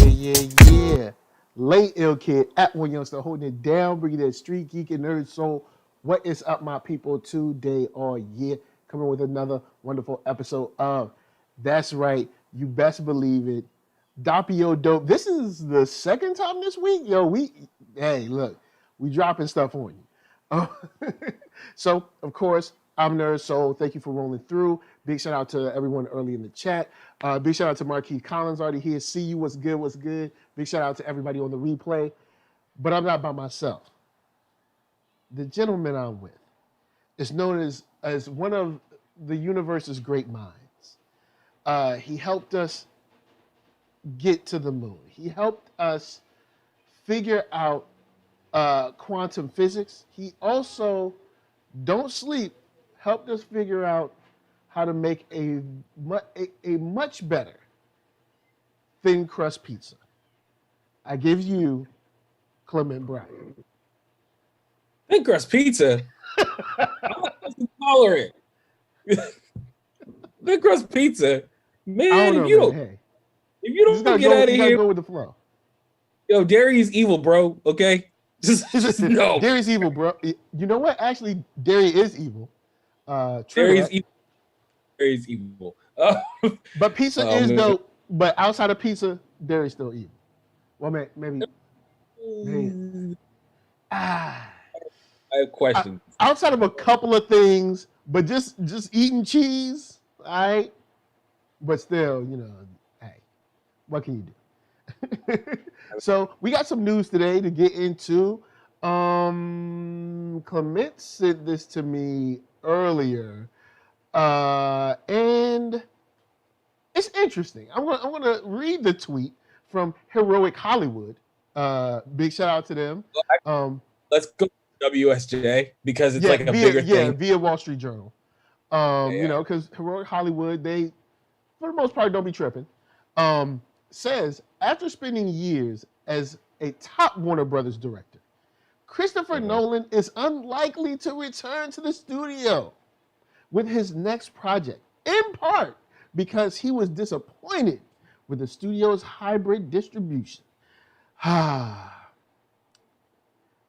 Yeah. Late ill kid at OneYoungsta holding it down, bringing that StreetGeek and NERDSoul. What is up, my people? Today or year, coming with another wonderful episode of That's Right. You best believe it. Doppio Dope. This is the second time this week. Hey, look, we dropping stuff on you. Uh, so, of course, I'm NERDSoul. Thank you for rolling through. Big shout out to everyone early in the chat. Big shout out to Marquis Collins already here. See you. What's good? What's good? Big shout out to everybody on the replay. But I'm not by myself. The gentleman I'm with is known as one of the universe's great minds. He helped us get to the moon. He helped us figure out quantum physics. He also, don't sleep, helped us figure out how to make a much better thin crust pizza. I give you Clement Bryant. Thin crust pizza? I'm tolerant. Thin crust pizza? Man, I don't know, man. If you don't get out of here, go with the flow. Yo, Dairy's evil, bro. Okay, just no. Dairy's evil, bro. You know what? Actually, Dairy is evil. Dairy's evil. Dairy's evil. But pizza is dope. But outside of pizza, Dairy's still evil. Well, maybe. I have questions. Outside of a couple of things, but just eating cheese, all right? But still, hey, what can you do? So we got some news today to get into. Clement sent this to me earlier, and it's interesting. I'm gonna read the tweet from Heroic Hollywood. Big shout out to them. Let's go WSJ because it's like a bigger thing. Via Wall Street Journal. Because Heroic Hollywood, they, for the most part, don't be tripping. Says, after spending years as a top Warner Brothers director, Christopher Nolan is unlikely to return to the studio with his next project, in part because he was disappointed with the studio's hybrid distribution.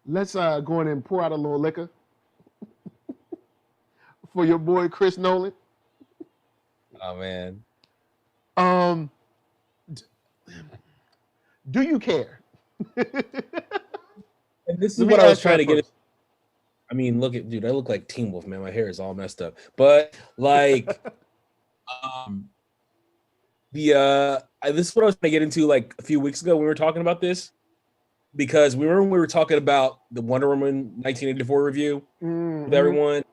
Let's go in and pour out a little liquor for your boy Chris Nolan. Oh man. Do you care? And this is what I was trying to get. I mean, look at dude. I look like Teen Wolf, man. My hair is all messed up. But like, this is what I was trying to get into like a few weeks ago when we were talking about this, because we were talking about the Wonder Woman 1984 review with everyone.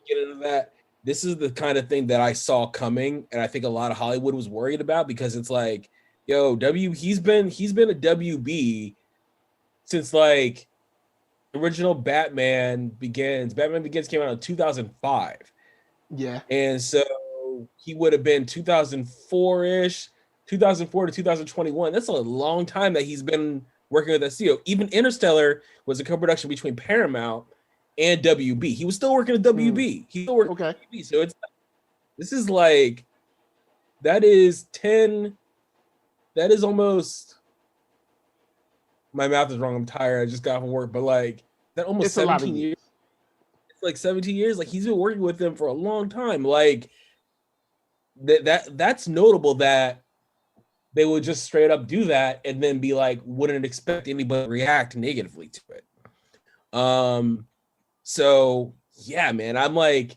Get into that. This is the kind of thing that I saw coming, and I think a lot of Hollywood was worried about, because it's like, yo, he's been a WB since like the original Batman Begins. Batman Begins came out in 2005. Yeah. And so he would have been 2004-ish, 2004 to 2021. That's a long time that he's been working with that studio. Even Interstellar was a co-production between Paramount and WB. He was still working at WB. He still working at WB. So this is like, that is almost, my math is wrong. I'm tired. I just got from work, but like that almost it's 17 years. It's like 17 years. Like he's been working with them for a long time. Like that's notable that they would just straight up do that and then be like, wouldn't expect anybody to react negatively to it. So yeah, man, I'm like,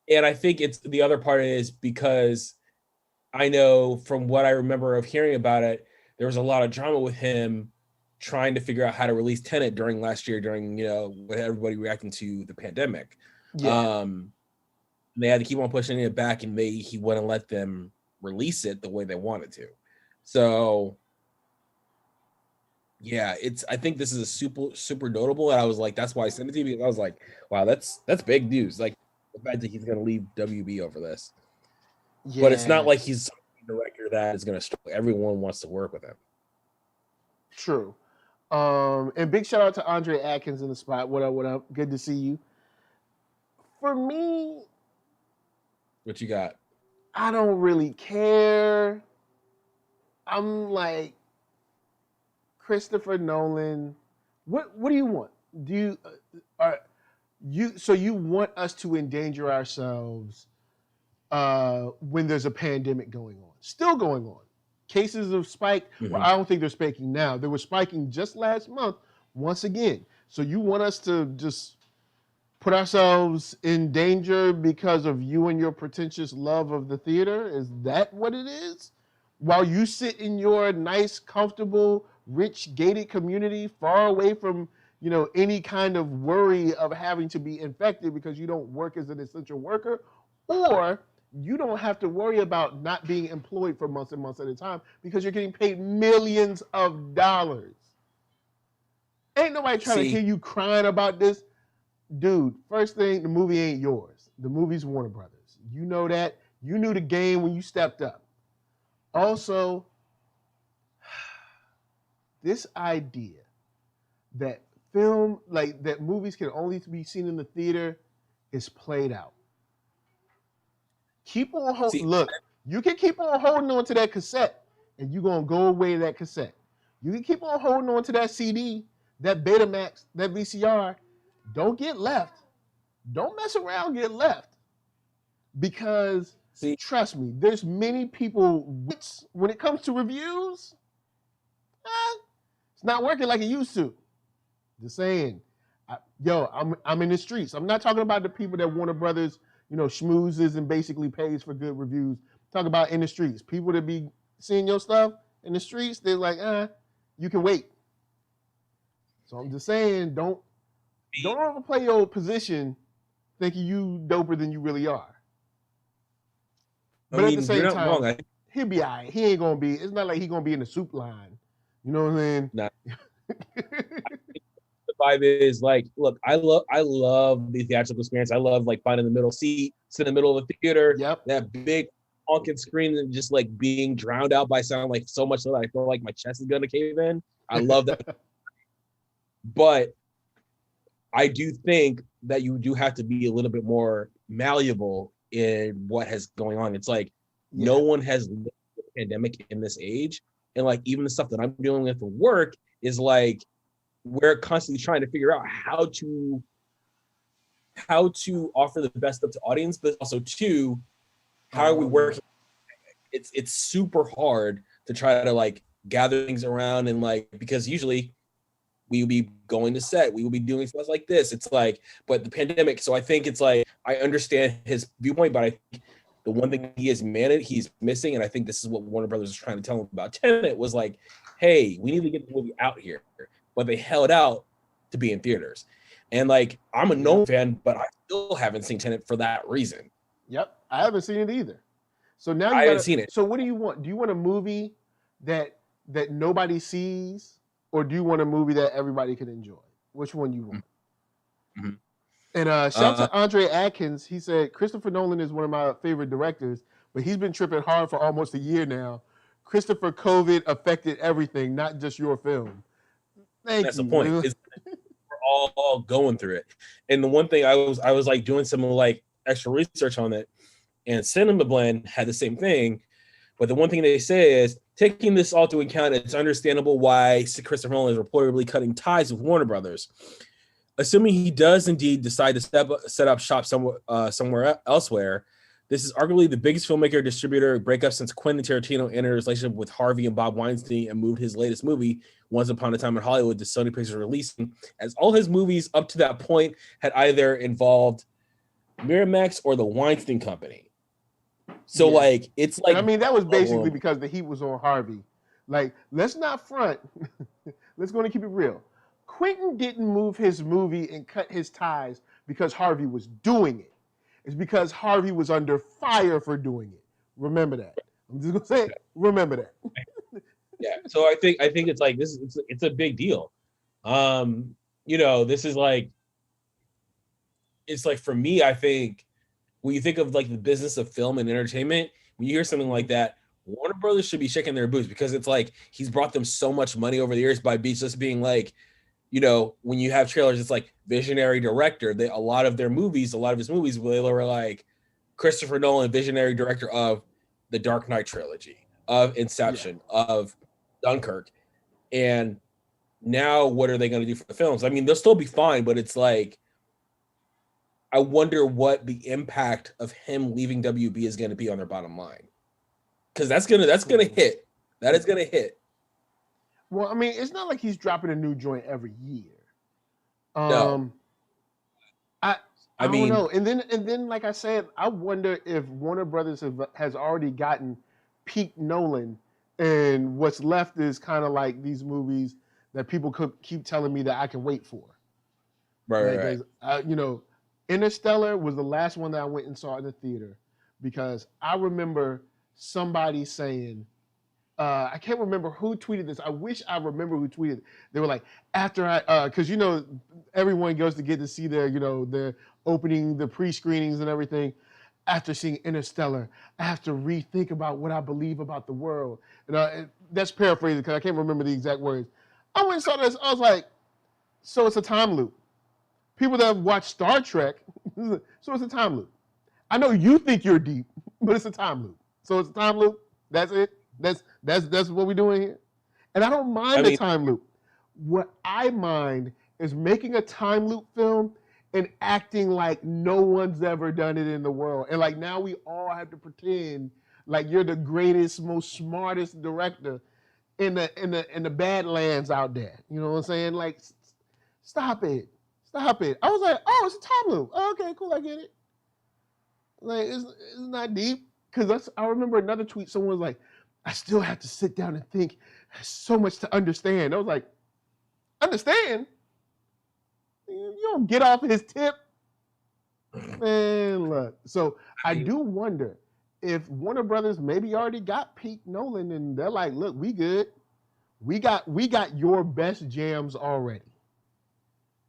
and I think it's the other part is because I know from what I remember of hearing about it, there was a lot of drama with him trying to figure out how to release Tenet during last year, during, with everybody reacting to the pandemic. Yeah. They had to keep on pushing it back, and he wouldn't let them release it the way they wanted to. So yeah, I think this is a super notable, and I was like, that's why I sent it to you, because I was like, wow, that's big news. Like the fact that he's gonna leave WB over this. Yeah. But it's not like he's a director that is gonna struggle. Everyone wants to work with him. True. And big shout out to Andre Atkins in the spot. What up? Good to see you. For me, what you got? I don't really care. I'm like, Christopher Nolan, what do you want? Do you so you want us to endanger ourselves when there's a pandemic going on, still going on? Cases of spike. Well, I don't think they're spiking now. They were spiking just last month once again. So you want us to just put ourselves in danger because of you and your pretentious love of the theater? Is that what it is? While you sit in your nice, comfortable, rich, gated community, far away from any kind of worry of having to be infected because you don't work as an essential worker, or you don't have to worry about not being employed for months and months at a time because you're getting paid millions of dollars. Ain't nobody trying to hear you crying about this. Dude, first thing, the movie ain't yours. The movie's Warner Brothers. You know that. You knew the game when you stepped up. Also, this idea that that movies can only be seen in the theater is played out. Keep on holding. Look, you can keep on holding on to that cassette, and you're gonna go away to that cassette. You can keep on holding on to that CD, that Betamax, that VCR. Don't get left. Don't mess around, get left. Because trust me, there's many people when it comes to reviews, it's not working like it used to. Just saying. I'm in the streets. I'm not talking about the people that Warner Brothers, schmoozes and basically pays for good reviews. Talk about in the streets. People that be seeing your stuff in the streets, they're like, you can wait. So I'm just saying, don't overplay your position thinking you doper than you really are. But at the same time, he'll be all right. He ain't going to be, it's not like he's going to be in the soup line. You know what I'm saying? Nah. The vibe is like, look, I love the theatrical experience. I love like finding the middle seat, sit in the middle of the theater, that big honking screen and just like being drowned out by sound like so much that I feel like my chest is going to cave in. I love that. But I do think that you do have to be a little bit more malleable in what has going on. It's like no one has lived the pandemic in this age. And like even the stuff that I'm dealing with for work is like we're constantly trying to figure out how to offer the best up to audience, but also too, how are we working? It's super hard to try to like gather things around and like because usually we will be going to set, we will be doing stuff like this. It's like, but the pandemic. So I think it's like I understand his viewpoint, but I think the one thing he's missing, and I think this is what Warner Brothers is trying to tell him about Tenet was like, hey, we need to get the movie out here, but they held out to be in theaters. And like, I'm a Nolan fan, but I still haven't seen Tenet for that reason. Yep, I haven't seen it either. So now I haven't seen it. So what do you want? Do you want a movie that nobody sees, or do you want a movie that everybody can enjoy? Which one you want? Mm-hmm. And shout out to Andre Atkins. He said, Christopher Nolan is one of my favorite directors, but he's been tripping hard for almost a year now. Christopher, COVID affected everything, not just your film. That's the point. We're all going through it. And the one thing I was like doing some like extra research on it, and Cinema Blend had the same thing. But the one thing they say is, taking this all into account, it's understandable why Christopher Nolan is reportedly cutting ties with Warner Brothers. Assuming he does indeed decide to set up shop somewhere elsewhere, this is arguably the biggest filmmaker distributor breakup since Quentin Tarantino entered a relationship with Harvey and Bob Weinstein and moved his latest movie, Once Upon a Time in Hollywood, to Sony Pictures releasing, as all his movies up to that point had either involved Miramax or the Weinstein Company. So like, it's like, I mean, that was basically because the heat was on Harvey. Like, let's not front. Let's go and keep it real. Quentin didn't move his movie and cut his ties because Harvey was doing it. It's because Harvey was under fire for doing it. Remember that. I'm just gonna say it. Remember that. Yeah. So I think it's like this. It's a big deal. This is like, it's like for me, I think when you think of like the business of film and entertainment, when you hear something like that, Warner Brothers should be shaking their boots because it's like he's brought them so much money over the years by just being like, when you have trailers, it's like visionary director. A lot of his movies, they were like Christopher Nolan, visionary director of the Dark Knight trilogy, of Inception, of Dunkirk, and now what are they going to do for the films? I mean, they'll still be fine, but it's like, I wonder what the impact of him leaving WB is going to be on their bottom line, because that's gonna hit. That is gonna hit. Well, I mean, it's not like he's dropping a new joint every year. No. I don't mean, know. And then, like I said, I wonder if Warner Brothers has already gotten peak Nolan, and what's left is kind of like these movies that people could keep telling me that I can wait for. Right. You know, Interstellar was the last one that I went and saw in the theater, because I remember somebody saying, I can't remember who tweeted this. I wish I remember who tweeted it. They were like, after because you know, everyone goes to get to see their, you know, their opening, the pre-screenings and everything. After seeing Interstellar, I have to rethink about what I believe about the world. And that's paraphrasing because I can't remember the exact words. I went and saw this. I was like, so it's a time loop. People that have watched Star Trek, so it's a time loop. I know you think you're deep, but it's a time loop. So it's a time loop. That's it. That's what we're doing here. And I don't mind the time loop. What I mind is making a time loop film and acting like no one's ever done it in the world. And like now we all have to pretend like you're the greatest, most smartest director in the Badlands out there. You know what I'm saying? Like, stop it. Stop it. I was like, oh, it's a time loop. Oh, okay, cool, I get it. Like, it's not deep. Because I remember another tweet, someone was like, I still have to sit down and think. There's so much to understand. I was like, understand? You don't get off his tip. Man, look. So I do wonder if Warner Brothers maybe already got peak Nolan and they're like, look, we good. We got your best jams already.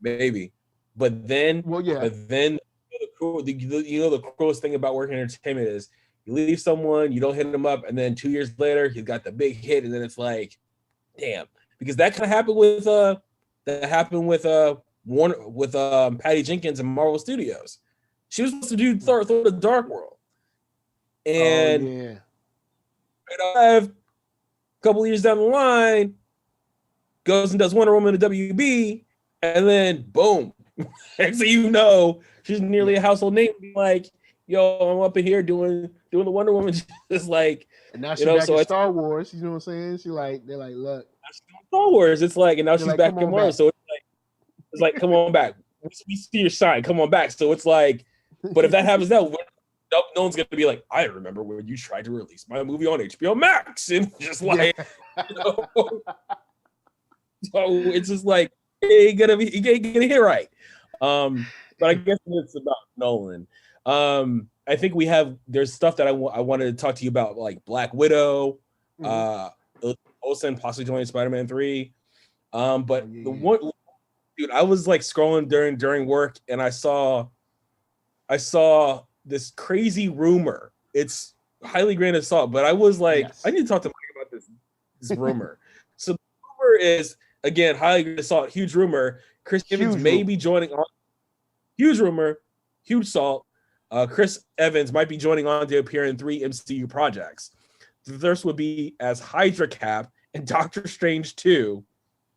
Maybe. But then, well, yeah. But then, the cruelest thing about working in entertainment is you leave someone, you don't hit them up, and then 2 years later, he's got the big hit, and then it's like, damn. Because that kind of happened with Warner, with Patty Jenkins and Marvel Studios. She was supposed to do Thor: The Dark World, and a couple years down the line, goes and does Wonder Woman in the WB, and then boom. Next thing you know, she's nearly a household name. Like, yo, I'm up in here doing the Wonder Woman. Just like, and now she's back in Star Wars. You know what I'm saying? They're like, look, Star Wars. It's like, and now she's like, back in Marvel. So it's like, come on back. We see your sign. Come on back. So it's like, but if that happens now, no one's gonna be like, I remember when you tried to release my movie on HBO Max, and just like, you know. So it's just like, he ain't gonna hit right. But I guess it's about Nolan. I think there's stuff that I wanted to talk to you about, like Black Widow, Olsen possibly joining Spider-Man 3. But the one, dude, I was like scrolling during work, and I saw this crazy rumor. It's highly grain of salt, but I was like, I need to talk to Mike about this rumor. So the rumor is, again, highly grain of salt, huge rumor. Chris Evans may be joining on. Huge rumor, huge salt. Chris Evans might be joining on to appear in 3 MCU projects. The first would be as Hydra Cap and Doctor Strange 2.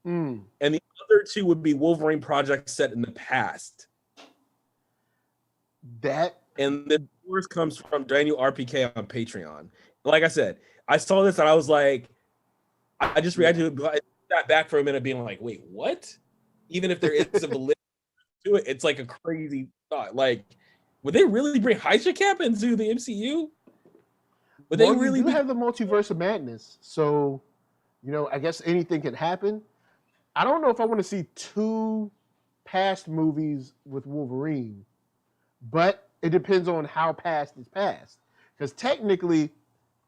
And the other 2 would be Wolverine projects set in the past. And the source comes from Daniel RPK on Patreon. Like I said, I saw this and I was like, I just reacted to that back for a minute, being like, wait, what? Even if there is a validity to it, it's like a crazy thought. Like, would they really bring Hydra Cap into the MCU? Would they really have the multiverse of madness? So, you know, I guess anything can happen. I don't know if I want to see 2 past movies with Wolverine, but it depends on how past is past. Because technically,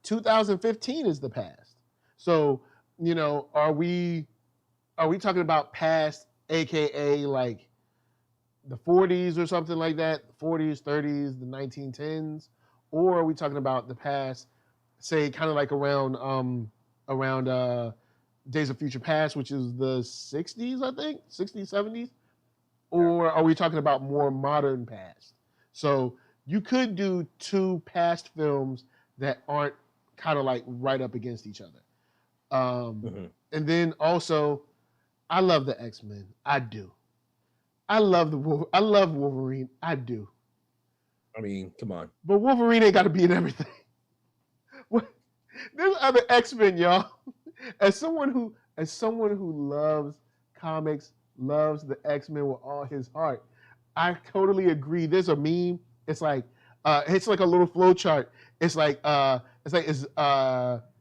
2015 is the past. So, you know, are we talking about past, aka like the 40s or something like that, 40s, 30s, the 1910s, or are we talking about the past, say kind of like around Days of Future Past, which is the 60s, I think, 60s, 70s, or are we talking about more modern past? So you could do 2 past films that aren't kind of like right up against each other. Mhm. And then also, I love the X-Men. I do. I love I love Wolverine. I do. I mean, come on. But Wolverine ain't got to be in everything. There's other X-Men, y'all. As someone who loves comics, loves the X-Men with all his heart, I totally agree. There's a meme. It's like a little flow chart. Is it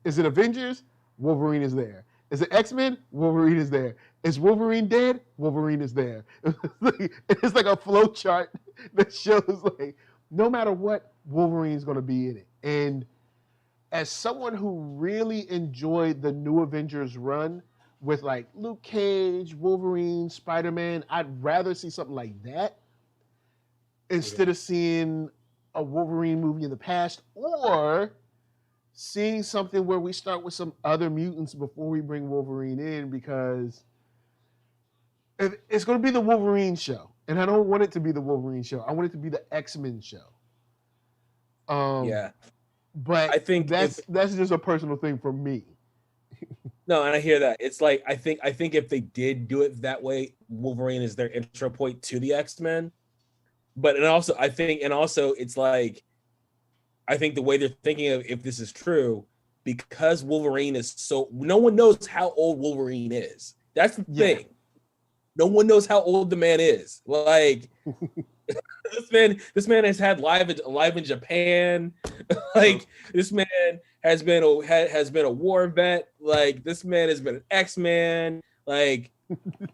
Avengers? Wolverine is there. Is it X-Men? Wolverine is there. Is Wolverine dead? Wolverine is there. It's like a flow chart that shows like no matter what, Wolverine's gonna be in it. And as someone who really enjoyed the New Avengers run with like Luke Cage, Wolverine, Spider-Man, I'd rather see something like that instead of seeing a Wolverine movie in the past, or seeing something where we start with some other mutants before we bring Wolverine in, because it's going to be the Wolverine show. And I don't want it to be the Wolverine show. I want it to be the X-Men show. Yeah. But I think that's just a personal thing for me. No, and I hear that. It's like I think if they did do it that way, Wolverine is their intro point to the X-Men. But it's like I think the way they're thinking of, if this is true, because Wolverine is so, no one knows how old Wolverine is. That's the thing. No one knows how old the man is. Like this man has had live in Japan. Like this man has been a war vet. Like this man has been an X-Man. Like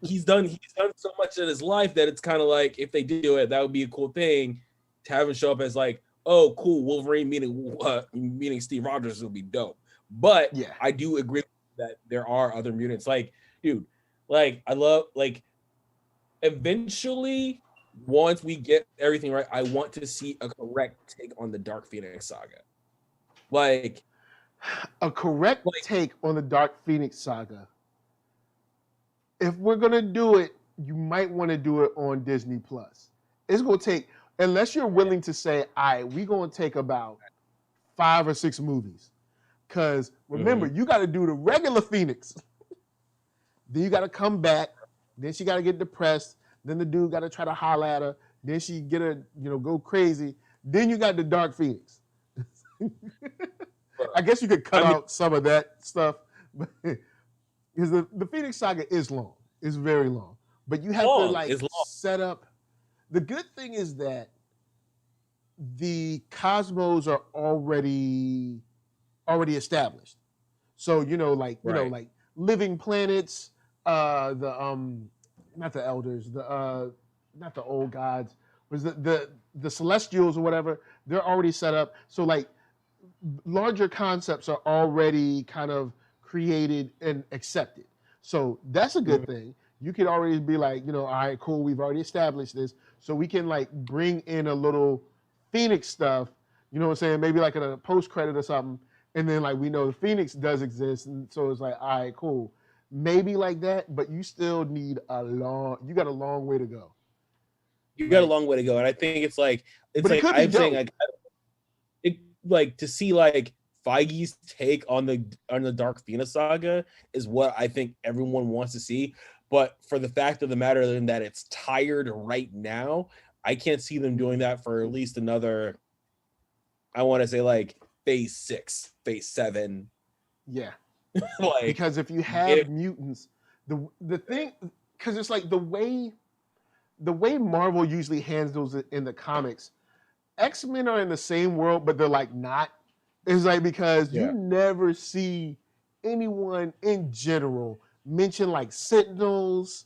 he's done so much in his life that it's kind of like, if they do it, that would be a cool thing to have him show up as like, oh, cool, Wolverine meeting Steve Rogers will be dope. But I do agree that there are other mutants. Like, dude, like I love, like, eventually, once we get everything right, I want to see a correct take on the Dark Phoenix saga. Like a correct take on the Dark Phoenix saga. If we're gonna do it, you might want to do it on Disney Plus. It's gonna take, unless you're willing to say, all right, we're gonna take about 5 or 6 movies. Because remember, you got to do the regular Phoenix. Then you got to come back. Then she got to get depressed. Then the dude got to try to holler at her. Then she go crazy. Then you got the Dark Phoenix. I guess you could cut out some of that stuff. Because the Phoenix saga is long. It's very long. But you have to set up. The good thing is that the cosmos are already established. So, like living planets, not the elders, not the old gods, was the celestials or whatever, they're already set up. So like larger concepts are already kind of created and accepted. So that's a good thing. You could already be like, all right, cool, we've already established this. So we can like bring in a little Phoenix stuff, you know what I'm saying? Maybe like in a post-credit or something. And then like we know the Phoenix does exist. And so it's like, all right, cool. Maybe like that, but you still need you got a long way to go. You got a long way to go. And I think it's like I'm saying like to see like Feige's take on the Dark Phoenix saga is what I think everyone wants to see. But for the fact of the matter is that it's tired right now, I can't see them doing that for at least another, I want to say like phase 6, phase 7. Yeah. Like, because if you have mutants, the thing, because it's like the way Marvel usually handles it in the comics, X-Men are in the same world, but they're like not. It's like because you never see anyone in general mention like Sentinels,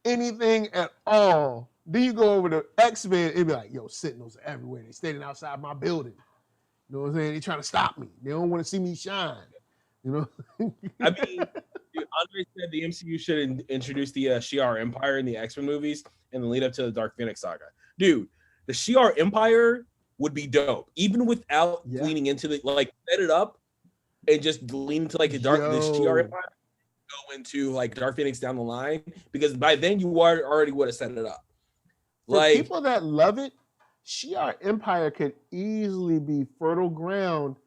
anything at all. Then you go over to X-Men and be like, yo, Sentinels are everywhere. They're standing outside my building. You know what I'm saying? They're trying to stop me. They don't want to see me shine. You know? I mean, Andre said the MCU should introduce the Shi'ar Empire in the X-Men movies and then lead up to the Dark Phoenix saga. Dude, the Shi'ar Empire would be dope, even without leaning into the, like, set it up and just lean into like the Shi'ar Empire, go into like Dark Phoenix down the line, because by then you already would have set it up. For like people that love it, Shi'ar Empire could easily be fertile ground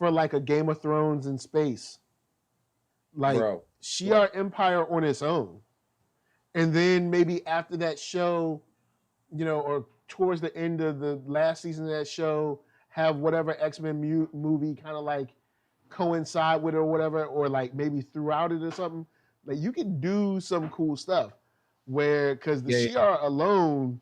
for like a Game of Thrones in space. Like Bro. Shi'ar Empire on its own. And then maybe after that show, you know, or towards the end of the last season of that show, have whatever X-Men movie kind of like coincide with it or whatever, or like maybe throughout it or something. Like you can do some cool stuff where, because the Shi'ar alone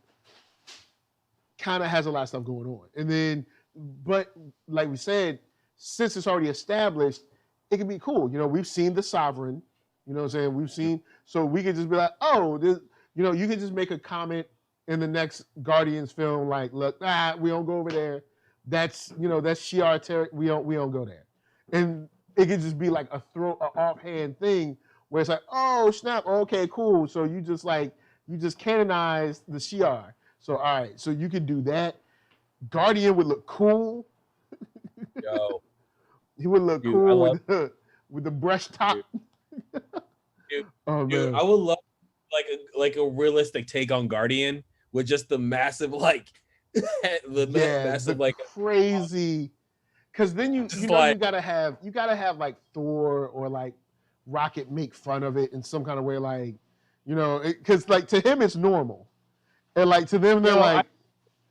kind of has a lot of stuff going on. And then, but like we said, since it's already established, it can be cool. You know, we've seen the Sovereign, you know what I'm saying? We've seen, so we could just be like, oh, this, you know, you can just make a comment in the next Guardians film, like, look, we don't go over there. That's, you know, that's Shi'ar territory. We don't go there. And it could just be like a offhand thing where it's like, oh snap, okay, cool. So you just canonized the Shi'ar. So all right, so you could do that. Guardian would look cool. Yo. He would look cool with the brush top. Dude, I would love like a realistic take on Guardian with just the massive massive crazy. Because then you gotta have like Thor or like Rocket make fun of it in some kind of way, like, you know, because like to him it's normal, and like to them they're like,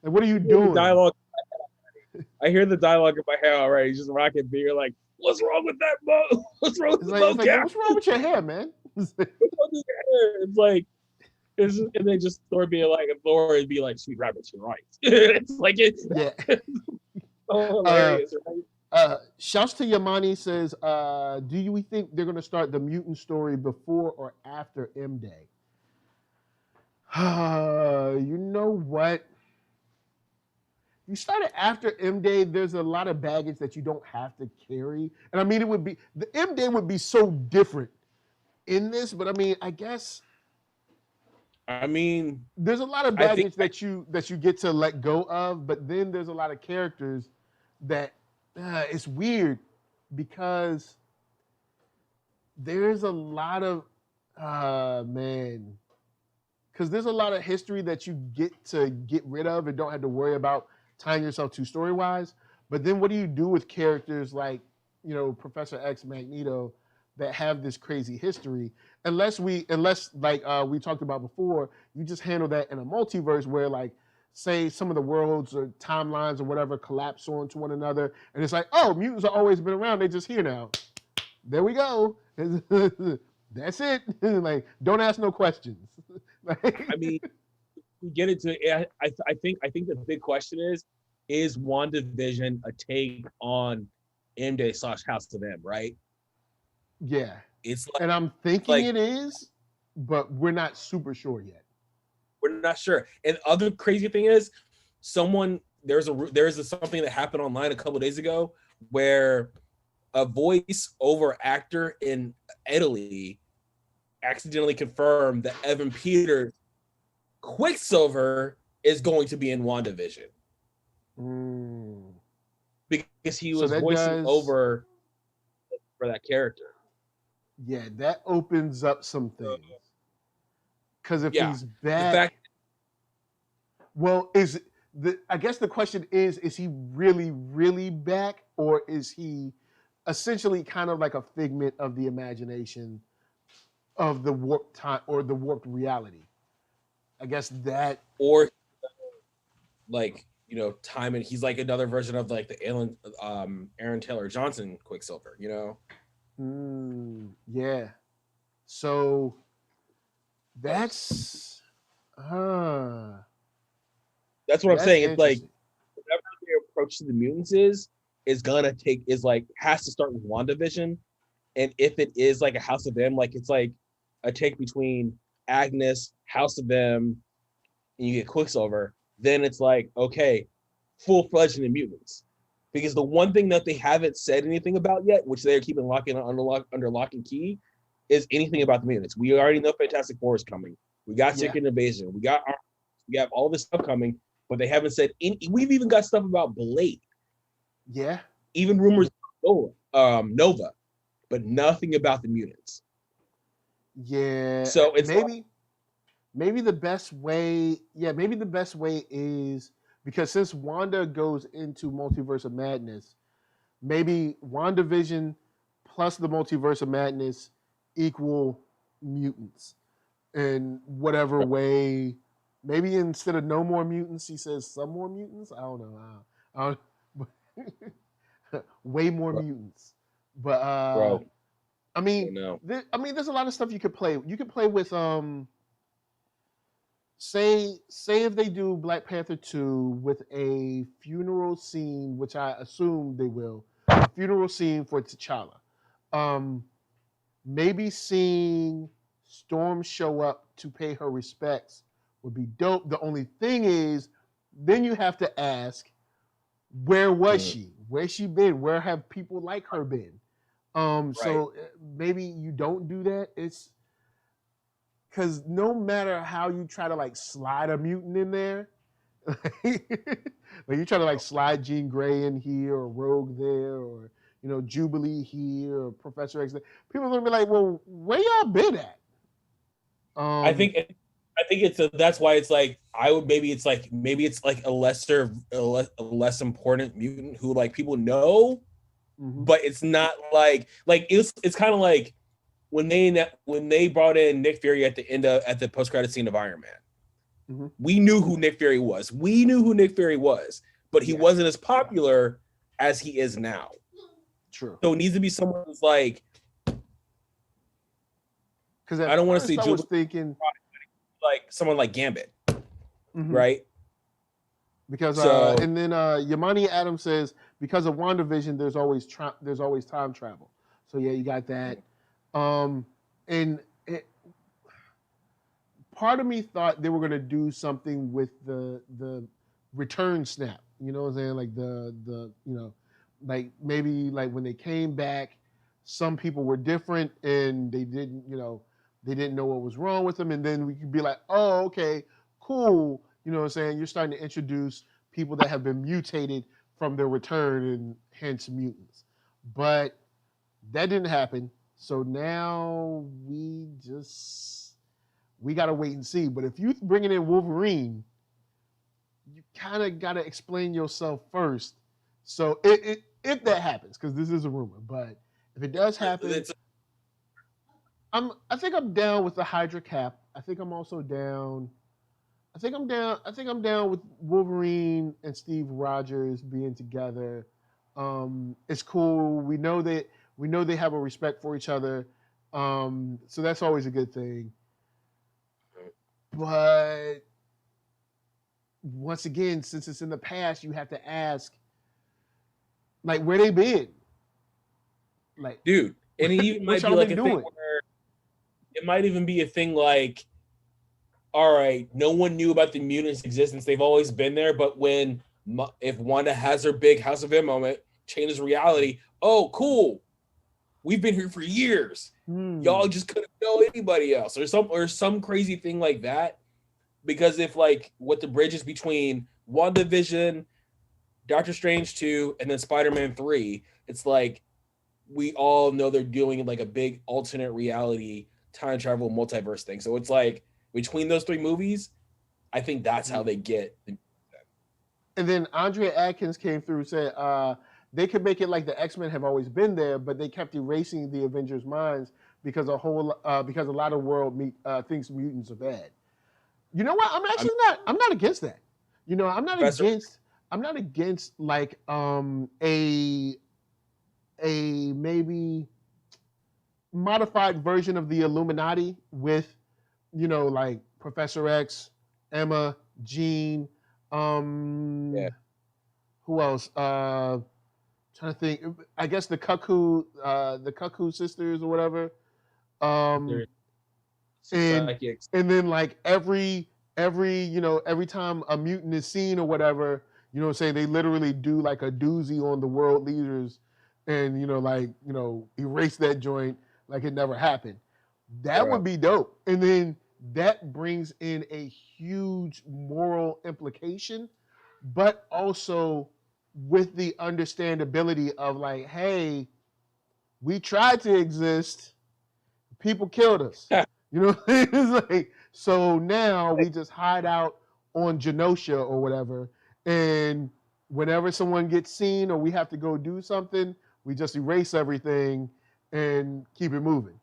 what are you doing? Dialogue. I hear the dialogue in my head already. Just Rocket being like, "What's wrong with that bow? What's wrong with the bow? What's wrong with your hair, man?" What's wrong with your hair? It's like, and then just Thor being like, Thor would be like, "Sweet rabbits, you're right." It's like it. Yeah. Oh, hilarious, right? Shouts to Yamani says, do you think they're gonna start the mutant story before or after M Day? You know what? You start it after M Day, there's a lot of baggage that you don't have to carry. And I mean, the M Day would be so different in this, but I mean, I guess. I mean, there's a lot of baggage that you get to let go of, but then there's a lot of characters that it's weird because there's a lot of because there's a lot of history that you get to get rid of and don't have to worry about tying yourself to story-wise. But then what do you do with characters like, you know, Professor X, Magneto, that have this crazy history? Unless like we talked about before, you just handle that in a multiverse where, like, say some of the worlds or timelines or whatever collapse onto one another, and it's like, oh, mutants have always been around, they're just here now. There we go. That's it. Like, don't ask no questions. I mean, we get into it. I think the big question is WandaVision a take on M-Day / House of M, right? Yeah. It's like, and I'm thinking it is, but we're not super sure yet. We're not sure. And the other crazy thing is, there's something that happened online a couple of days ago where a voice over actor in Italy accidentally confirmed that Evan Peters' Quicksilver is going to be in WandaVision. Because he was voicing over for that character. Yeah, that opens up some things. Because if he's back, I guess the question is he really, really back, or is he essentially kind of like a figment of the imagination of the warped time or the warped reality? I guess that, or like, you know, time, and he's like another version of like the Aaron Taylor Johnson Quicksilver, you know? Yeah. So that's what I'm saying. It's like whatever their approach to the mutants is has to start with WandaVision. And if it is like a House of M, like it's like a take between Agnes, House of M, and you get Quicksilver, then it's like, okay, full-fledged in the mutants. Because the one thing that they haven't said anything about yet, which they're keeping under lock and key, is anything about the mutants. We already know Fantastic Four is coming. We got Secret Invasion. We have all this stuff coming, but they haven't said any. We've even got stuff about Blade. Yeah. Even rumors of Nova, but nothing about the mutants. Yeah. So it's maybe the best way. Yeah, maybe the best way is, because since Wanda goes into Multiverse of Madness, maybe WandaVision plus the Multiverse of Madness equal mutants in whatever way. Maybe instead of no more mutants, he says some more mutants. I don't know. I don't, way more mutants. But Bro, I mean, no. there's a lot of stuff you could play. You could play with say if they do Black Panther 2 with a funeral scene, which I assume they will, a funeral scene for T'Challa. Maybe seeing Storm show up to pay her respects would be dope. The only thing is, then you have to ask, where was she? Where's she been? Where have people like her been? So maybe you don't do that. It's because no matter how you try to like slide a mutant in there, like you try to like slide Jean Grey in here or Rogue there or Jubilee here or Professor X there, people are gonna be like, well, where y'all been at? I think it's that's why it's like maybe it's like a less important mutant who like people know, but it's not like it's kind of like when they brought in Nick Fury at the post-credit scene of Iron Man. We knew who Nick Fury was. But he wasn't as popular as he is now. True. So it needs to be someone who's like, because I don't want to say. I was thinking like someone like Gambit, right? Because and then Yamani Adams says because of WandaVision, there's always time travel. So yeah, you got that. And part of me thought they were gonna do something with the return snap. You know what I'm saying? Like the like maybe like when they came back, some people were different and they didn't know what was wrong with them, and then we could be like, oh, okay, cool. You know what I'm saying? You're starting to introduce people that have been mutated from their return and hence mutants. But that didn't happen. So now we got to wait and see. But if you bringing in Wolverine, you kind of got to explain yourself first. So if that happens, because this is a rumor, but if it does happen, I think I'm down with the Hydra cap. I think I'm also down. I think I'm down with Wolverine and Steve Rogers being together. It's cool. We know they have a respect for each other. So that's always a good thing. But once again, since it's in the past, you have to ask, like, where they been? Like, dude, and it even might be like a thing where it might even be a thing like, all right, no one knew about the mutants' existence. They've always been there, but if Wanda has her big House of M moment, changes reality. Oh, cool. We've been here for years. Y'all just couldn't know anybody else, or some crazy thing like that. Because if like what the bridge is between WandaVision, Doctor Strange 2, and then Spider-Man 3, it's like we all know they're doing like a big alternate reality time travel multiverse thing. So it's like between those three movies, I think that's how they get. And then Andrea Adkins came through and said they could make it like the X-Men have always been there, but they kept erasing the Avengers' minds because a lot of world thinks mutants are bad. You know what? I'm not against that. I'm not against like a maybe modified version of the Illuminati with like Professor X, Emma, Jean, who else? Trying to think. I guess the Cuckoo sisters or whatever. And then like every time a mutant is seen or whatever, say they literally do like a doozy on the world leaders and erase that joint like it never happened. That would be dope. And then that brings in a huge moral implication, but also with the understandability of like, hey, we tried to exist, people killed us. It's like, so now we just hide out on Genosha or whatever, and whenever someone gets seen or we have to go do something, we just erase everything and keep it moving.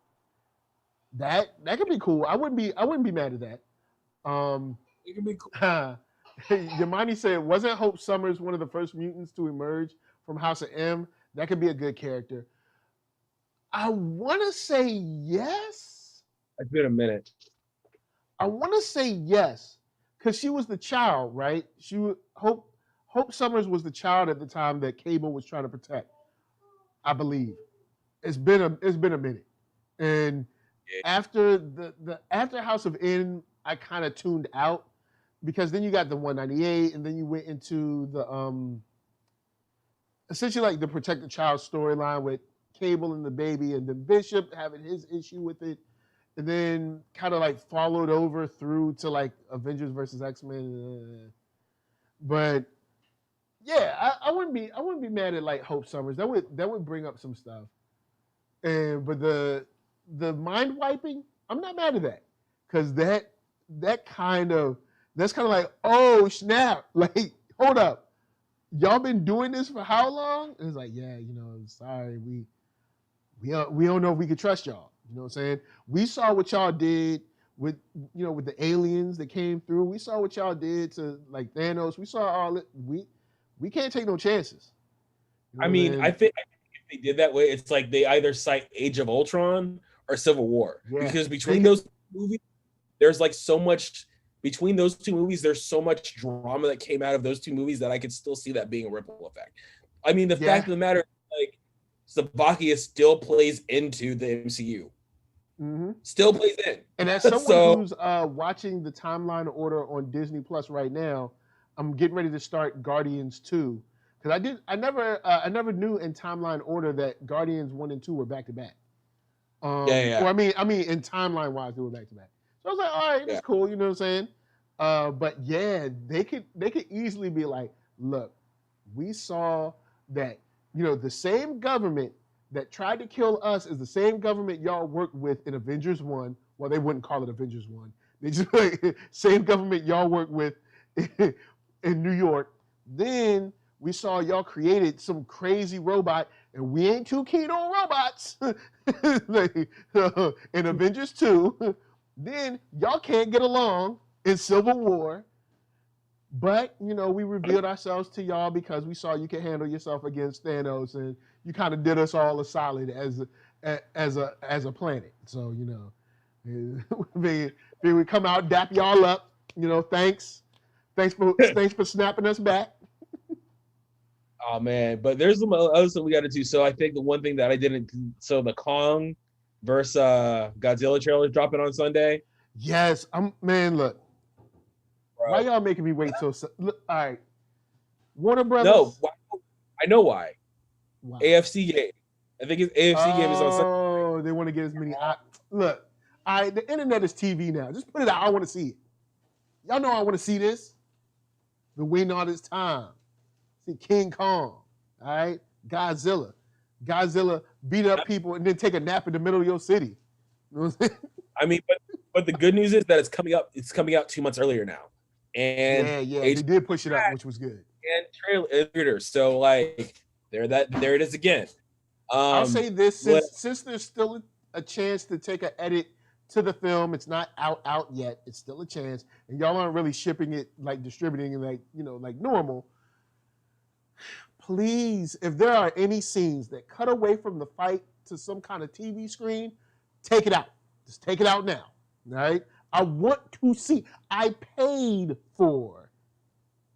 That could be cool. I wouldn't be mad at that. It could be cool. Yamani said, wasn't Hope Summers one of the first mutants to emerge from House of M? That could be a good character. I want to say yes. It's been a minute. I want to say yes, because she was the child, right? Hope Summers was the child at the time that Cable was trying to protect. I believe it's been a minute, and after after House of N, I kind of tuned out because then you got the 198, and then you went into the essentially like the Protect the Child storyline with Cable and the baby, and then Bishop having his issue with it, and then kind of like followed over through to like Avengers versus X-Men. But yeah, I wouldn't be mad at like Hope Summers. That would bring up some stuff. But the mind wiping, I'm not mad at that, because that's kind of like, oh snap, like hold up, y'all been doing this for how long? And it's like, yeah, sorry, we don't know if we could trust y'all. You know what I'm saying? We saw what y'all did with with the aliens that came through. We saw what y'all did to like Thanos. We saw all it. We can't take no chances. You know I mean, I think if they did that way, it's like they either cite Age of Ultron or Civil War. Yeah, because between those movies, there's like so much between those two movies. There's so much drama that came out of those two movies that I could still see that being a ripple effect. I mean, the fact of the matter, like Slovakia still plays into the MCU. Mm-hmm. Still plays in. And as someone who's watching the timeline order on Disney Plus right now, I'm getting ready to start Guardians 2, because I never knew in timeline order that Guardians 1 and 2 were back to back. Or I mean in timeline wise they were back to back. So I was like, all right, that's cool. You know what I'm saying? But yeah, they could easily be like, look, we saw that the same government that tried to kill us is the same government y'all worked with in Avengers 1. Well, they wouldn't call it Avengers 1. They just like, same government y'all worked with in New York. Then we saw y'all created some crazy robot, and we ain't too keen on robots in Avengers 2. Then y'all can't get along in Civil War. But, we revealed ourselves to y'all because we saw you can handle yourself against Thanos, and you kind of did us all a solid as a planet. So, we come out, dap y'all up, thanks for snapping us back. Oh man, but there's some other stuff we got to do. So I think the one thing that I didn't, so the Kong versus Godzilla trailer dropping on Sunday. Yes, man, look. Bro. Why y'all making me wait till? Look, all right, Warner Brothers. No, I know why. AFC game. I think it's AFC game is on Sunday. Oh, they want to get as many. Look, the internet is TV now. Just put it out. I want to see it. Y'all know I want to see this. Been waiting all this time. See King Kong. All right, Godzilla. Godzilla beat up people and then take a nap in the middle of your city. You know what I'm saying? I mean, but the good news is that it's coming up. It's coming out 2 months earlier now. And yeah, they did push it up, which was good. And trailer, so like there it is again. I'll say this: since there's still a chance to take an edit to the film, it's not out yet. It's still a chance, and y'all aren't really shipping it, like distributing it, like normal. Please, if there are any scenes that cut away from the fight to some kind of TV screen, take it out. Just take it out now. All right? I want to see. I paid for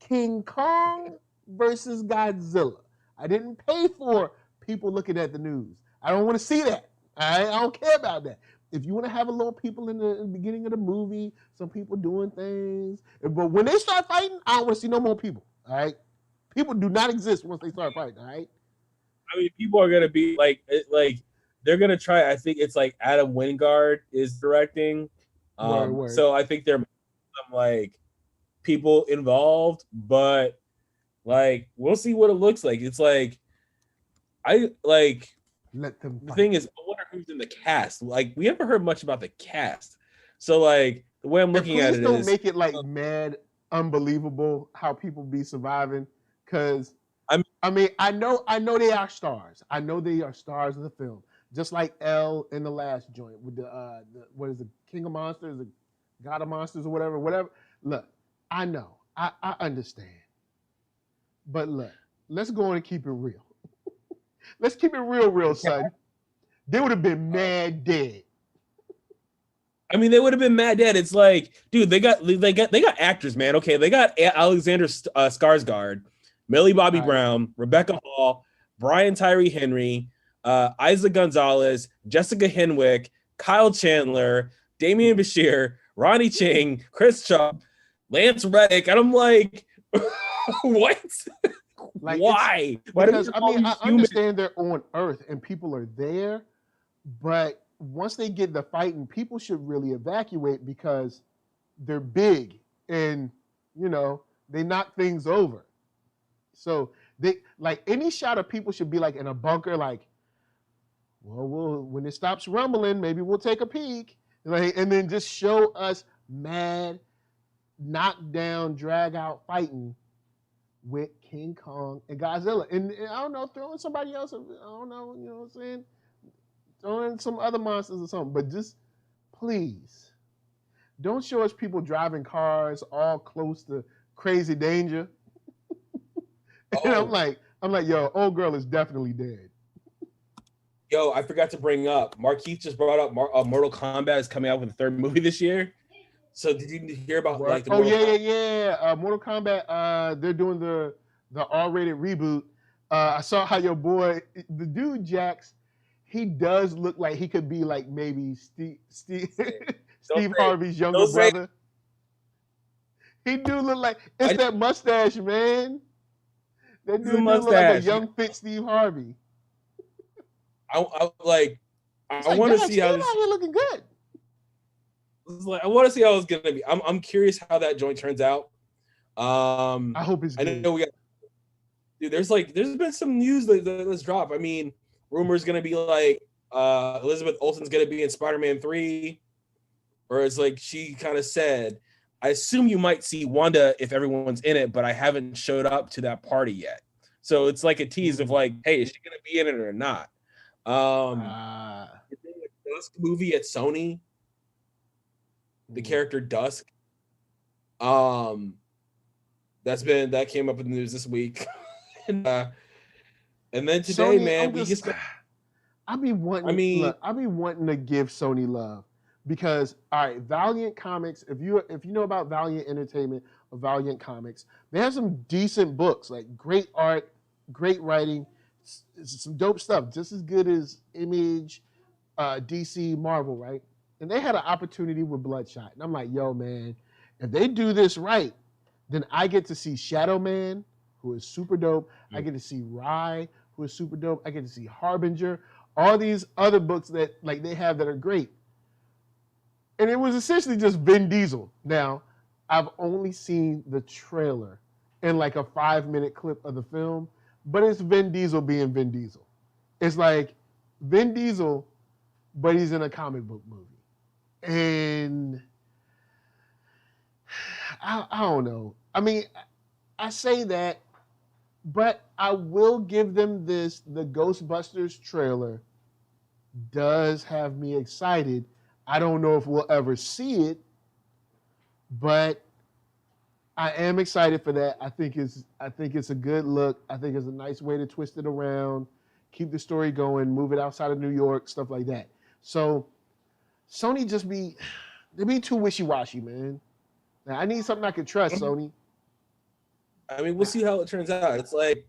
King Kong versus Godzilla. I didn't pay for people looking at the news. I don't want to see that. All right? I don't care about that. If you want to have a little people in the beginning of the movie, some people doing things, but when they start fighting, I don't want to see no more people. All right? People do not exist once they start fighting. All right? I mean, people are gonna be like they're gonna try. I think it's like Adam Wingard is directing. Word. So I think there are some like people involved, but like we'll see what it looks like. It's like let them fight. The thing is, I wonder who's in the cast. Like we haven't heard much about the cast. So like the way I'm looking at it don't make it like mad unbelievable how people be surviving, Because I mean, I know they are stars. I know they are stars of the film. Just like L in the last joint with the what is it, King of Monsters, the God of Monsters, or whatever. Look, I know, I understand, but look, let's go on and keep it real. Let's keep it real, son. They would have been mad dead. I mean, they would have been mad dead. It's like, dude, they got actors, man. Okay, they got Alexander Skarsgård, Millie Bobby Brown, Rebecca Hall, Brian Tyree Henry, Isaac Gonzalez, Jessica Henwick, Kyle Chandler, Damian Bashir, Ronnie Ching, Chris Chubb, Lance Reddick, and I'm like, what? Like, why? Because I mean, I understand they're on Earth and people are there, but once they get the fighting, people should really evacuate because they're big and they knock things over. So they like any shot of people should be like in a bunker, like, well, when it stops rumbling, maybe we'll take a peek, like, and then just show us mad, knock down, drag out fighting with King Kong and Godzilla, and I don't know, throw in somebody else. I don't know, you know what I'm saying? Throw in some other monsters or something, but just please don't show us people driving cars all close to crazy danger. And I'm like, yo, old girl is definitely dead. Yo, I forgot to bring up, Markeith just brought up Mortal Kombat is coming out with a third movie this year. So did you hear about like the Mortal Kombat? They're doing the R-rated reboot. I saw how your boy, the dude Jax, he does look like he could be like maybe Steve Harvey's younger brother. He do look like that mustache, man. That dude look like a young fit Steve Harvey. I want to see how this out here looking good. I want to see how it's gonna be. I'm curious how that joint turns out. I hope it's good. I know we got, dude. There's been some news that's dropped. I mean, rumors gonna be like Elizabeth Olsen's gonna be in Spider-Man 3, or it's like she kind of said, I assume you might see Wanda if everyone's in it, but I haven't showed up to that party yet. So it's like a tease of like, hey, is she gonna be in it or not? The Dusk movie at Sony, the character Dusk. That came up in the news this week. And then today, Sony, man, I've been wanting to give Sony love because, all right, Valiant Comics. If you know about Valiant Entertainment or Valiant Comics, they have some decent books, like great art, great writing, some dope stuff, just as good as Image, DC, Marvel, right? And they had an opportunity with Bloodshot, and I'm like, yo, man, if they do this right, then I get to see Shadow Man, who is super dope. I get to see Rye, who is super dope. I get to see Harbinger, all these other books that like they have that are great. And it was essentially just Vin Diesel. Now, I've only seen the trailer and like a 5-minute clip of the film, but it's Vin Diesel being Vin Diesel. It's like Vin Diesel, but he's in a comic book movie. And I don't know. I mean, I say that, but I will give them this. The Ghostbusters trailer does have me excited. I don't know if we'll ever see it, but I am excited for that. I think it's a good look. I think it's a nice way to twist it around, keep the story going, move it outside of New York, stuff like that. So Sony they be too wishy-washy, man. Now, I need something I can trust, Sony. I mean, we'll see how it turns out. It's like,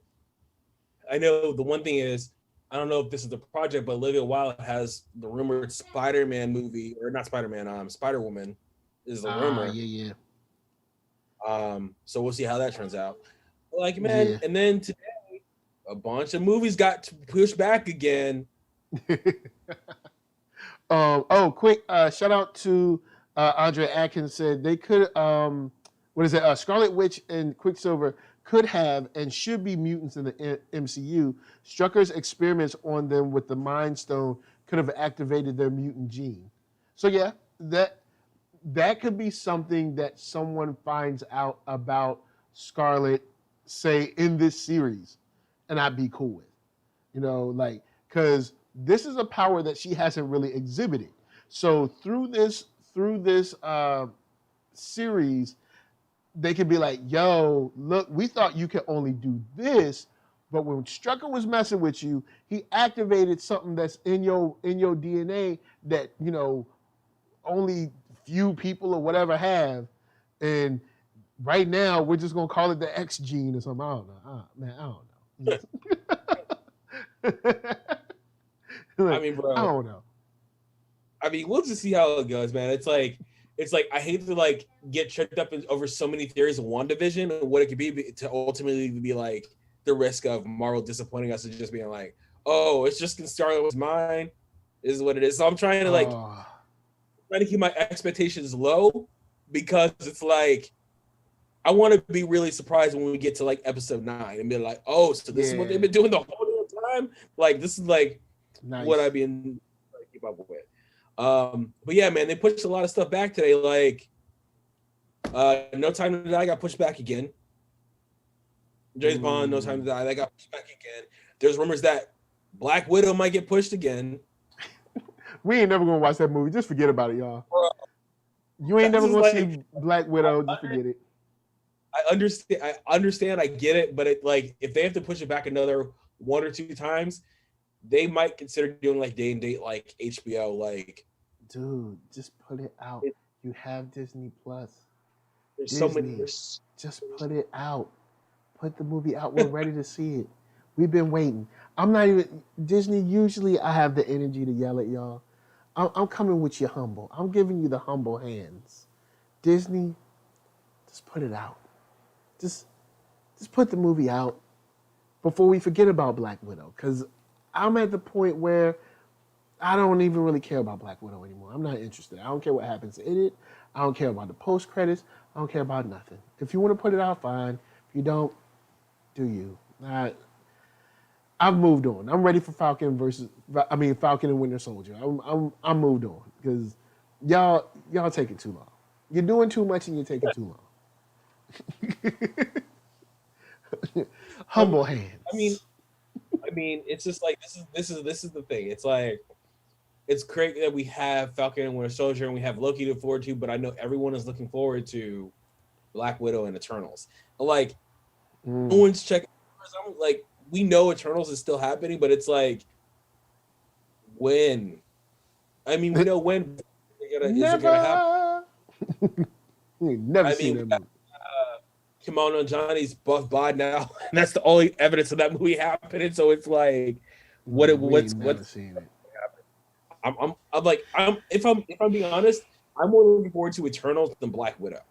I know the one thing is, I don't know if this is the project, but Olivia Wilde has the rumored Spider-Man movie, or not Spider-Man, Spider-Woman is the rumor. Yeah. So we'll see how that turns out. Like, man, and then today, a bunch of movies got pushed back again. Quick shout out to Andre Atkins said they could Scarlet Witch and Quicksilver could have and should be mutants in the MCU. Strucker's experiments on them with the Mind Stone could have activated their mutant gene. So yeah, that could be something that someone finds out about Scarlet say in this series, and I'd be cool with. Like, because this is a power that she hasn't really exhibited. So through this series, they could be like, yo, look, we thought you could only do this, but when Strucker was messing with you, he activated something that's in your DNA that, only few people or whatever have. And right now, we're just gonna call it the X gene or something. I don't know. Man, I don't know. I mean, bro, I don't know. I mean, we'll just see how it goes, man. It's like I hate to like get tripped up over so many theories of WandaVision and what it could be to ultimately be like the risk of Marvel disappointing us and just being like, oh, it's just in Star Wars' mind, is what it is. So I'm trying to trying to keep my expectations low because it's like I want to be really surprised when we get to like episode 9 and be like, oh, so this is what they've been doing the whole time. Like this is like what I've been trying to keep up with. But yeah, man, they pushed a lot of stuff back today. Like, No Time to Die got pushed back again. James Bond, No Time to Die, that got pushed back again. There's rumors that Black Widow might get pushed again. We ain't never gonna watch that movie. Just forget about it, y'all. You ain't never gonna see Black Widow. Just forget it. I understand. I get it, but it like if they have to push it back another 1 or 2 times, they might consider doing like day and date like HBO. Like, dude, just put it out. You have Disney Plus. There's Disney, so many. Just put it out. Put the movie out. We're ready to see it. We've been waiting. I'm not even Disney. Usually, I have the energy to yell at y'all. I'm coming with you humble. I'm giving you the humble hands. Disney, just put it out. Just put the movie out before we forget about Black Widow. Because I'm at the point where I don't even really care about Black Widow anymore. I'm not interested. I don't care what happens in it. I don't care about the post credits. I don't care about nothing. If you want to put it out, fine. If you don't, do you. I've moved on. I'm ready for Falcon and Winter Soldier. I'm moved on because y'all take it too long. You're doing too much and you're taking too long. Humble hands. I mean, it's just like this is the thing. It's like it's great that we have Falcon and Winter Soldier and we have Loki to look forward to, but I know everyone is looking forward to Black Widow and Eternals. Like no one's checking. I'm like, we know Eternals is still happening, but it's like when. I mean, we know when is it gonna happen. Never seen that movie. Kimono Johnny's buff bod now, and that's the only evidence of that movie happening. So it's like, what's seen it. I'm like, if I'm being honest, I'm more looking forward to Eternals than Black Widow.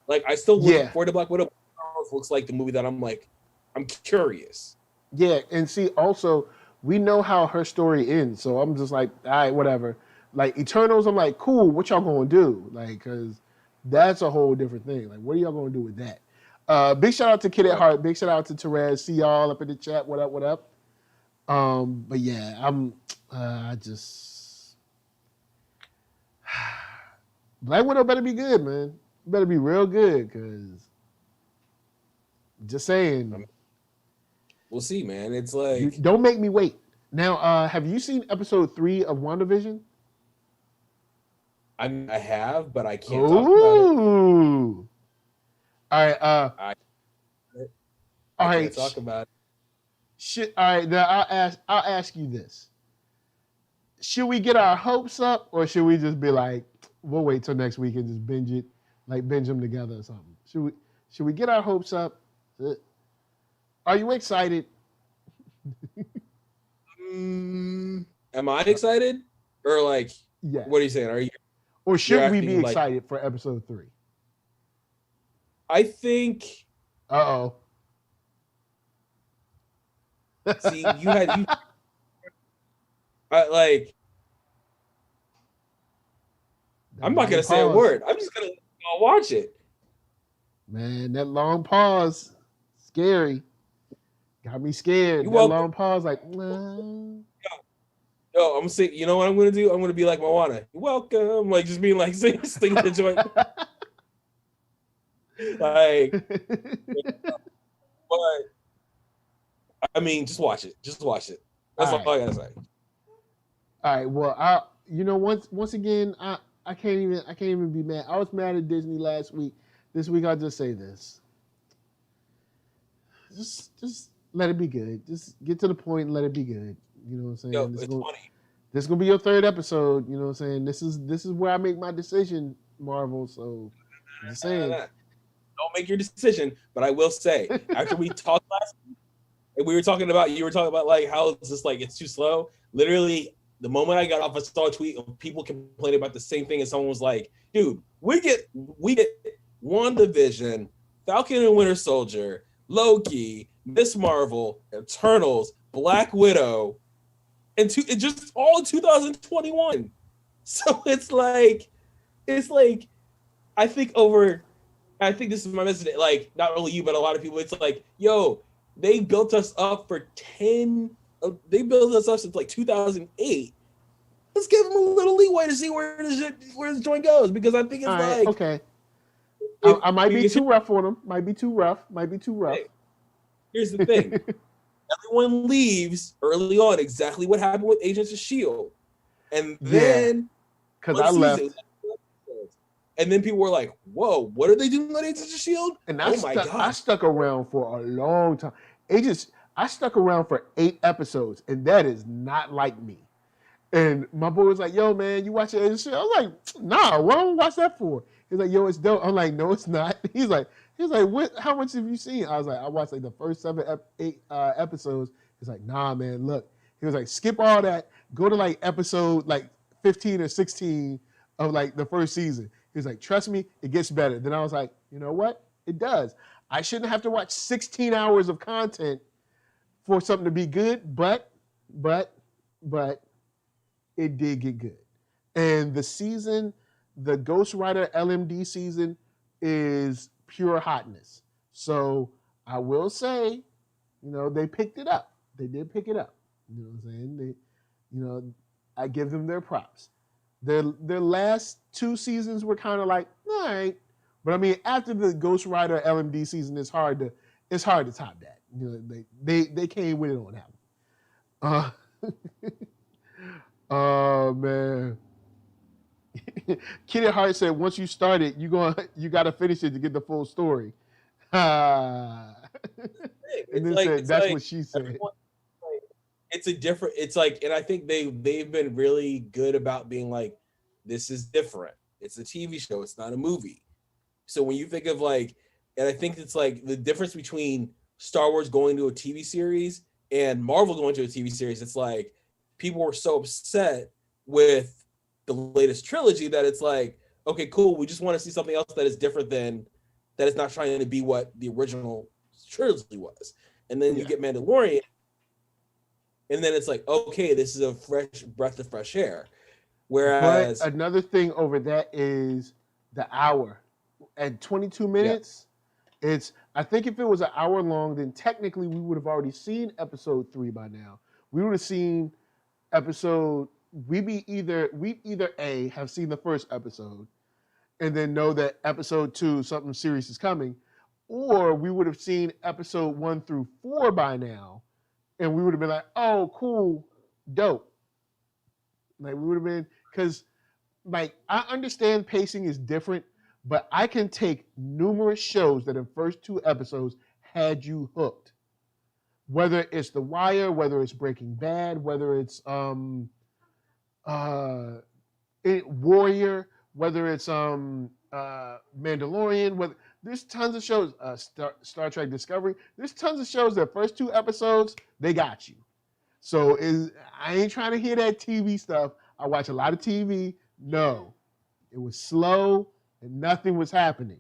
Like, I still look forward to Black Widow. But Eternals looks like the movie that I'm like, I'm curious. Yeah, and see, also, we know how her story ends, so I'm just like, all right, whatever. Like, Eternals, I'm like, cool, what y'all gonna do? Like, because that's a whole different thing. Like, what are y'all gonna do with that? Big shout out to Kid at Heart. Big shout out to Therese. See y'all up in the chat. What up, what up? But yeah, I just... Black Widow better be good, man. Better be real good, because... Just saying... We'll see, man. It's like... Don't make me wait. Now, have you seen episode 3 of WandaVision? I have, but I can't talk about it. All right. I can't talk about it. All right. Now I'll ask you this: should we get our hopes up, or should we just be like, we'll wait till next week and just binge it, like binge them together or something? Should we get our hopes up? Are you excited? Am I excited, or like? Yeah. What are you saying? Are you? Or should we be excited for episode 3? I think. Uh-oh. See, like. I'm not gonna say a word. I'm just gonna watch it. Man, that long pause, scary. Got me scared. That long pause, like, nah. Yo, I'm gonna say, you know what I'm gonna do? I'm gonna be like Moana. You're welcome. Like, just being like, sing the joint. Like, But I mean, just watch it. Just watch it. That's all I gotta say. All right. Well, once again, I can't even be mad. I was mad at Disney last week. This week I'll just say this. Just let it be good. Just get to the point and let it be good. You know what I'm saying? Yo, it's funny. This is gonna be your third episode. You know what I'm saying? This is where I make my decision, Marvel. So I'm just saying. Don't make your decision, but I will say, after we talked last week, and you were talking about like how it's just like it's too slow. Literally, the moment I got off, I saw a tweet of people complaining about the same thing, and someone was like, "Dude, we get WandaVision, Falcon and Winter Soldier, Loki, Miss Marvel, Eternals, Black Widow, and just all 2021." So it's like I think this is my message. Like, not only you, but a lot of people. It's like, yo, they built us up for 10. They built us up since like 2008. Let's give them a little leeway to see where this joint goes, because I think it's okay. I might be too rough on them. Might be too rough. Here's the thing. Everyone leaves early on exactly what happened with Agents of S.H.I.E.L.D. And then because I left. And then people were like, whoa, what are they doing on Agents of S.H.I.E.L.D.? And I stuck around for a long time. I stuck around for 8 episodes, and that is not like me. And my boy was like, yo, man, you watch Agents of S.H.I.E.L.D.? I was like, nah, what do I watch that for? He's like, yo, it's dope. I'm like, no, it's not. He's like, what? How much have you seen? I was like, I watched like the first 8 episodes. He's like, nah, man, look. He was like, skip all that. Go to like episode like 15 or 16 of like the first season. He was like, trust me, it gets better. Then I was like, you know what? It does. I shouldn't have to watch 16 hours of content for something to be good, but it did get good. And the Ghost Rider LMD season is pure hotness. So I will say, they picked it up. They did pick it up. You know what I'm saying? I give them their props. Their last 2 seasons were kind of like, all right. But I mean, after the Ghost Rider LMD season, it's hard to top that. They came with it on that one. Oh man. Kitty Hart said, once you start it, you got to finish it to get the full story. And then said, that's what she said. And I think they've been really good about being like, this is different. It's a TV show. It's not a movie. So when you think of like, and I think it's like the difference between Star Wars going to a TV series and Marvel going to a TV series, it's like people were so upset with the latest trilogy that it's like, okay, cool. We just want to see something else that is different than that is not trying to be what the original trilogy was. And then you get Mandalorian, and then it's like, okay, this is a fresh breath of fresh air. Whereas but another thing over that is the hour. At 22 minutes, I think if it was an hour long, then technically we would have already seen episode 3 by now. We would have seen we'd either have seen the first episode and then know that episode 2, something serious is coming, or we would have seen episode 1 through 4 by now, and we would have been like, oh, cool, dope. Like we would have been, because like I understand pacing is different, but I can take numerous shows that in first 2 episodes had you hooked. Whether it's The Wire, whether it's Breaking Bad, whether it's Warrior, whether it's Mandalorian, there's tons of shows, Star Trek Discovery, there's tons of shows that first 2 episodes, they got you. So I ain't trying to hear that TV stuff. I watch a lot of TV. No, it was slow and nothing was happening.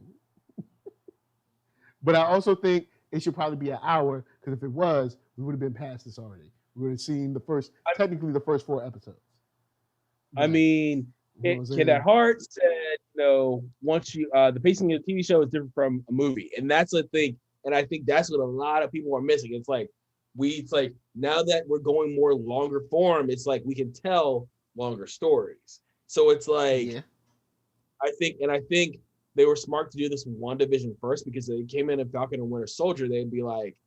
But I also think it should probably be an hour, because if it was, we would have been past this already. We would have seen technically the first 4 episodes. I mean, Kid at Heart said, once you the pacing of the TV show is different from a movie, and that's the thing. And I think that's what a lot of people are missing. It's like now that we're going more longer form, it's like we can tell longer stories. So it's like, I think they were smart to do this WandaVision first, because they came in Falcon and Winter Soldier, they'd be like,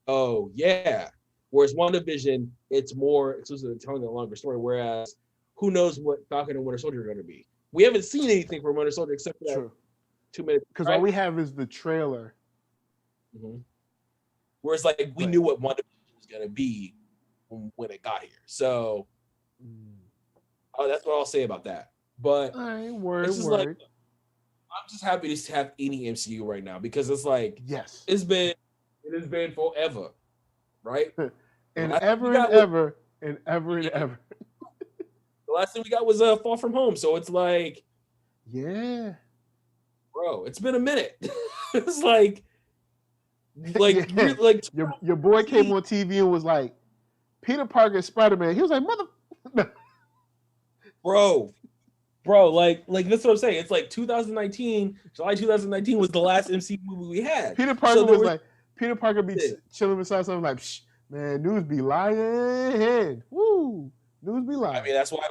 oh yeah. Whereas WandaVision, it's telling a longer story. Whereas, who knows what Falcon and Winter Soldier are going to be? We haven't seen anything from Winter Soldier except for that 2 minutes. Because all we have is the trailer. Mm-hmm. Whereas, like, we knew what WandaVision was going to be when it got here. So, that's what I'll say about that. But word. Like, I'm just happy to have any MCU right now, because it's like, yes, it has been forever, right? and ever. The last thing we got was Far From Home, so it's like, yeah, bro, it's been a minute. It's like yeah. like your boy came on TV and was like, Peter Parker, Spider-Man. He was like, bro, like that's what I'm saying. It's like 2019, July 2019 was the last MCU movie we had. Peter Parker Peter Parker be chilling beside something like, psh, man, news be lying. Woo, news be lying. I mean, that's why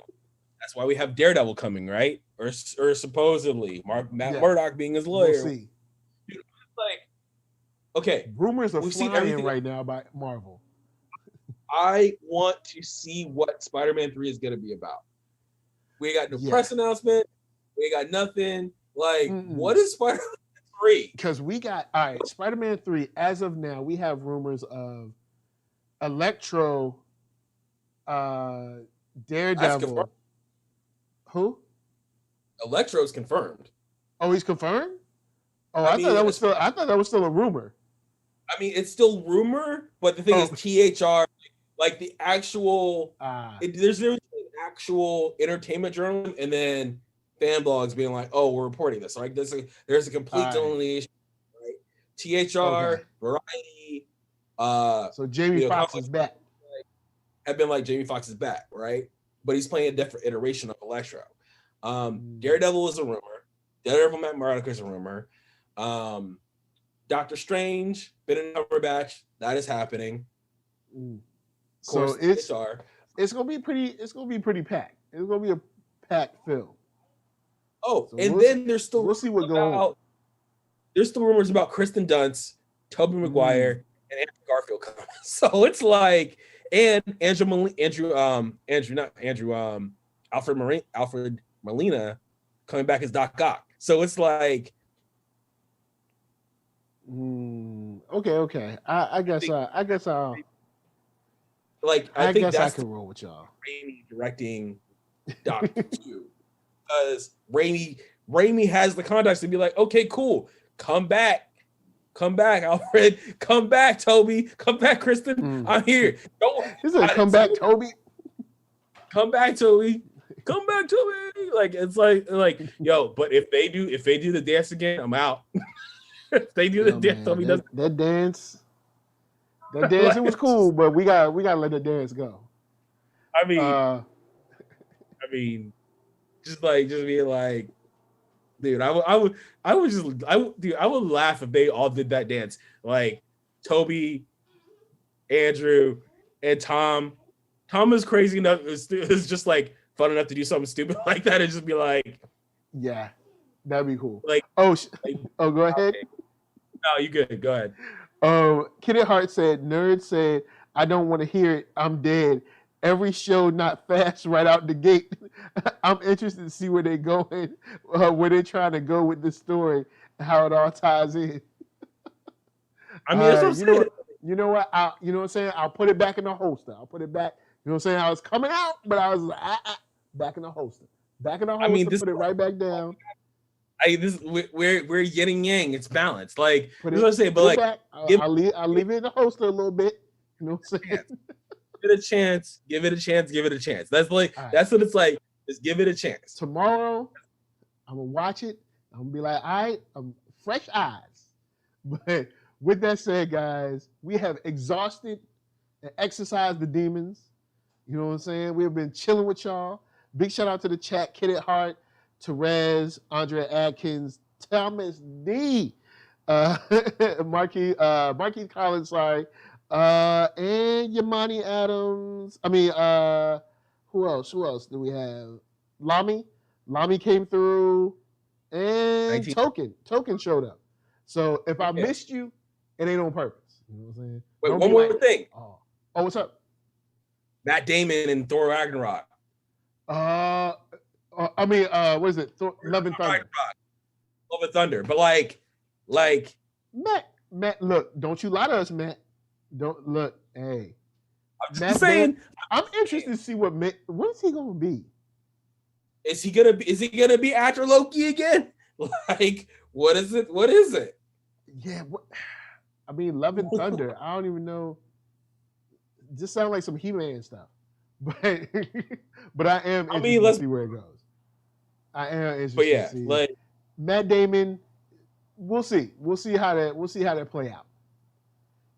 we have Daredevil coming, right? Or supposedly Matt Murdock being his lawyer. We'll see. Dude, it's like, okay, rumors are flying right now by Marvel. I want to see what Spider-Man 3 is going to be about. We got no press announcement. We got nothing. Like, what is Spider-Man 3? Because we got, all right, Spider-Man 3, as of now, we have rumors of Electro, Daredevil. Who? Electro's confirmed. Oh, he's confirmed? Oh, I thought that was still a rumor. I mean, it's still rumor, but the thing is, THR, like the actual, there's an actual entertainment journal, and then fan blogs being like, "Oh, we're reporting this." Like, there's a complete delineation, right? THR, Variety. So Jamie Foxx is back. Have been like, Jamie Foxx is back, right? But he's playing a different iteration of Electro. Daredevil is a rumor. Daredevil Matt Murdock is a rumor. Doctor Strange, Benedict Cumberbatch, that is happening. So it's gonna be pretty packed. It's gonna be a packed film. Oh, so and then there's still we'll see what goes on. There's still rumors about Kristen Dunst, Tobey Maguire, and Andrew Garfield coming. So it's like, and Alfred Molina coming back as Doc Ock. So it's like, okay. I guess I'll. Like, I think I can roll with y'all. Raimi directing Doctor 2, because Raimi has the contacts to be like, okay, cool, come back, Alfred, come back, Toby, come back, Kristen, I'm here. He said, come back, Toby. Like, it's like, yo, but if they do the dance again, I'm out. If they do the dance, Toby does that dance. That dance, it was cool, but we gotta let the dance go. I mean, just be like, dude, I would laugh if they all did that dance. Like, Toby, Andrew, and Tom. Tom is crazy enough. It's just like fun enough to do something stupid like that and just be like, yeah, that'd be cool. Like, go ahead. No, you good. Go ahead. Kitty Hart said, Nerd said, I don't want to hear it. I'm dead. Every show not fast right out the gate. I'm interested to see where they're going, where they're trying to go with this story, and how it all ties in. I mean, that's what I'm saying. You know what I'm saying? I'll put it back in the holster. I'll put it back. You know what I'm saying? I was coming out, but I was like, back in the holster. Back in the holster, I mean, put it right back down. We're yin and yang. It's balanced. Like, that's what I'm saying. But like, I'll leave it in the holster a little bit. You know what I'm saying? Give it a chance. Give it a chance. That's like, that's what it's like. Just give it a chance. Tomorrow, I'm gonna watch it. I'm gonna be like, all right, I'm fresh eyes. But with that said, guys, we have exhausted and exercised the demons. You know what I'm saying? We have been chilling with y'all. Big shout out to the chat, Kid at Heart, Therese, Andrea Adkins, Thomas D, Marquis Collins, sorry, and Yamani Adams. I mean, who else do we have? Lami came through, and and 19. Token showed up. So if I Yeah. missed you, it ain't on purpose. You know what I'm saying? Wait, Don't one be more like, thing. Oh, what's up? Matt Damon and Thor Ragnarok. I mean, what is it? Love and Thunder. Ragnarok. Love and Thunder. But like Matt, look, don't you lie to us, Matt. Don't look, hey. I'm just saying. I'm interested to see what is he gonna be? Is he gonna be after Loki again? Like, what is it? What is it? Yeah, I mean, Love and Thunder. I don't even know. Just sound like some He-Man stuff. But I am interested to see where it goes. I am interested to see. Like Matt Damon, we'll see. We'll see how that play out.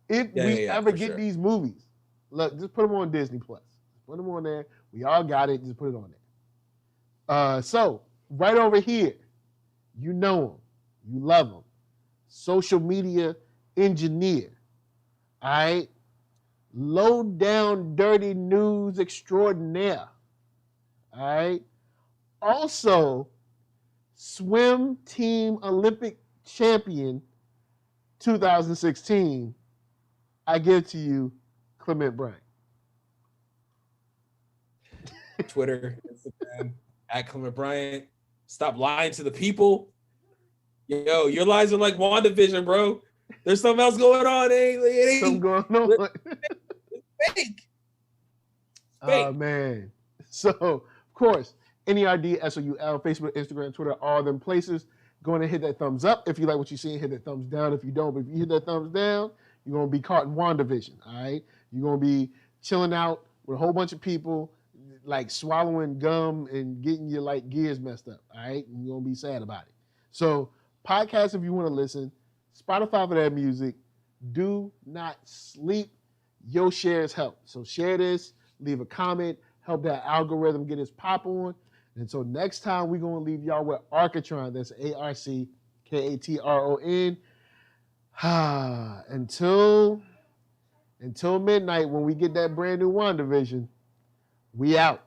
If we ever get these movies, look, just put them on Disney Plus. Put them on there. We all got it. Just put it on there. So right over here, you know him, you love him. Social media engineer. All right. Low down dirty news extraordinaire. All right. Also, swim team Olympic champion 2016. I give to you Clement Bryant. Twitter, Instagram, at Clement Bryant. Stop lying to the people. Yo, your lies are like WandaVision, bro. There's something else going on. It ain't something going on. It's fake. Oh, man. So, of course, NERDSoul, Facebook, Instagram, Twitter, all them places. Go and hit that thumbs up. If you like what you see, hit that thumbs down. If you don't, but if you hit that thumbs down, you're going to be caught in WandaVision, all right? You're going to be chilling out with a whole bunch of people, like swallowing gum and getting your like gears messed up, all right? And you're going to be sad about it. So, podcast if you want to listen, Spotify for that music. Do not sleep. Your shares help. So share this, leave a comment, help that algorithm get its pop on. And so next time we're going to leave y'all with Arcatron. That's ARCKATRON. Until midnight when we get that brand new WandaVision, we out.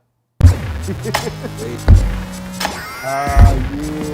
Yeah.